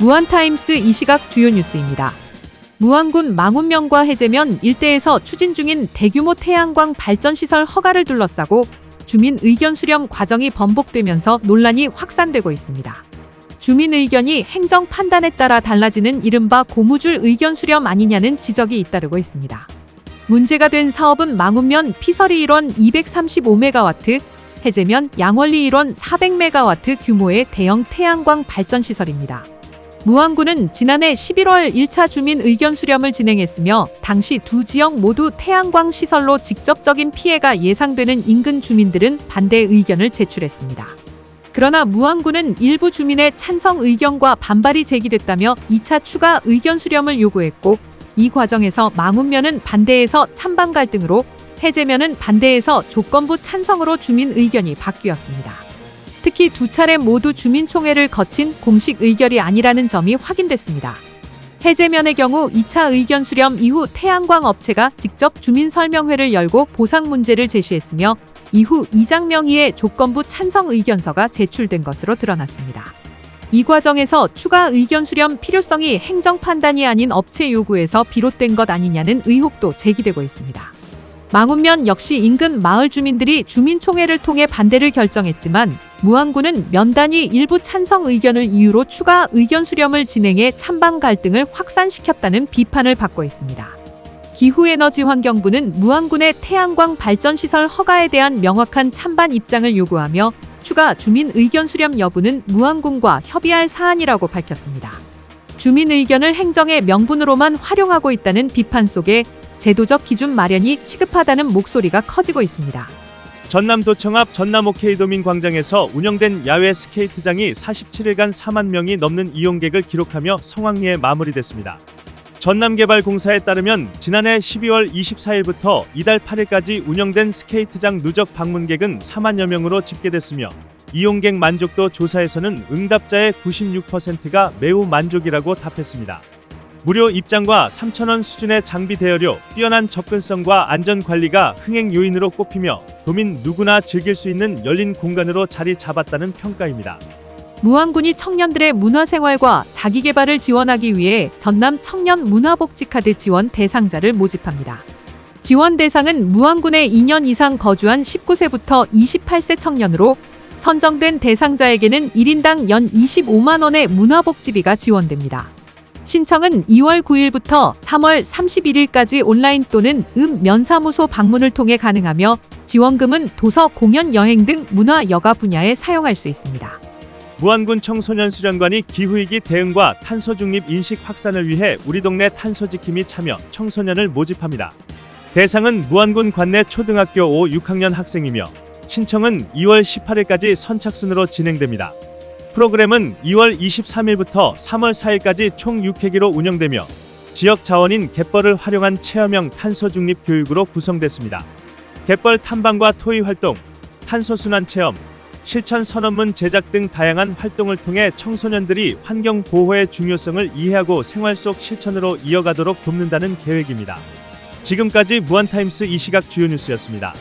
무한타임스 이 시각 주요 뉴스입니다. 무안군 망운면과 해제면 일대에서 추진 중인 대규모 태양광 발전시설 허가를 둘러싸고 주민 의견 수렴 과정이 번복되면서 논란이 확산되고 있습니다. 주민 의견이 행정 판단에 따라 달라지는 이른바 고무줄 의견 수렴 아니냐는 지적이 잇따르고 있습니다. 문제가 된 사업은 망운면 피서리 1원 235메가와트, 해제면 양월리 1원 400메가와트 규모의 대형 태양광 발전시설입니다. 무안군은 지난해 11월 1차 주민 의견 수렴을 진행했으며 당시 두 지역 모두 태양광 시설로 직접적인 피해가 예상되는 인근 주민들은 반대 의견을 제출했습니다. 그러나 무안군은 일부 주민의 찬성 의견과 반발이 제기됐다며 2차 추가 의견 수렴을 요구했고 이 과정에서 망운면은 반대에서 찬반 갈등으로 해제면은 반대에서 조건부 찬성으로 주민 의견이 바뀌었습니다. 특히 두 차례 모두 주민총회를 거친 공식 의결이 아니라는 점이 확인됐습니다. 해제면의 경우 2차 의견 수렴 이후 태양광 업체가 직접 주민 설명회를 열고 보상 문제를 제시했으며 이후 이장 명의의 조건부 찬성 의견서가 제출된 것으로 드러났습니다. 이 과정에서 추가 의견 수렴 필요성이 행정 판단이 아닌 업체 요구에서 비롯된 것 아니냐는 의혹도 제기되고 있습니다. 망운면 역시 인근 마을 주민들이 주민총회를 통해 반대를 결정했지만 무안군은 면단이 일부 찬성 의견을 이유로 추가 의견 수렴을 진행해 찬반 갈등을 확산시켰다는 비판을 받고 있습니다. 기후에너지환경부는 무안군의 태양광 발전시설 허가에 대한 명확한 찬반 입장을 요구하며 추가 주민 의견 수렴 여부는 무안군과 협의할 사안이라고 밝혔습니다. 주민 의견을 행정의 명분으로만 활용하고 있다는 비판 속에 제도적 기준 마련이 시급하다는 목소리가 커지고 있습니다. 전남도청 앞 전남 오케이도민 광장에서 운영된 야외 스케이트장이 47일간 4만 명이 넘는 이용객을 기록하며 성황리에 마무리됐습니다. 전남개발공사에 따르면 지난해 12월 24일부터 이달 8일까지 운영된 스케이트장 누적 방문객은 4만여 명으로 집계됐으며 이용객 만족도 조사에서는 응답자의 96%가 매우 만족이라고 답했습니다. 무료 입장과 3,000원 수준의 장비 대여료, 뛰어난 접근성과 안전 관리가 흥행 요인으로 꼽히며 도민 누구나 즐길 수 있는 열린 공간으로 자리 잡았다는 평가입니다. 무안군이 청년들의 문화생활과 자기개발을 지원하기 위해 전남 청년 문화복지카드 지원 대상자를 모집합니다. 지원 대상은 무안군에 2년 이상 거주한 19세부터 28세 청년으로 선정된 대상자에게는 1인당 연 25만 원의 문화복지비가 지원됩니다. 신청은 2월 9일부터 3월 31일까지 온라인 또는 면사무소 방문을 통해 가능하며 지원금은 도서, 공연, 여행 등 문화, 여가 분야에 사용할 수 있습니다. 무안군 청소년 수련관이 기후위기 대응과 탄소 중립 인식 확산을 위해 우리 동네 탄소 지킴이 참여 청소년을 모집합니다. 대상은 무안군 관내 초등학교 5, 6학년 학생이며 신청은 2월 18일까지 선착순으로 진행됩니다. 프로그램은 2월 23일부터 3월 4일까지 총 6회기로 운영되며 지역 자원인 갯벌을 활용한 체험형 탄소 중립 교육으로 구성됐습니다. 갯벌 탐방과 토의 활동, 탄소 순환 체험, 실천 선언문 제작 등 다양한 활동을 통해 청소년들이 환경 보호의 중요성을 이해하고 생활 속 실천으로 이어가도록 돕는다는 계획입니다. 지금까지 무한타임스 이 시각 주요 뉴스였습니다.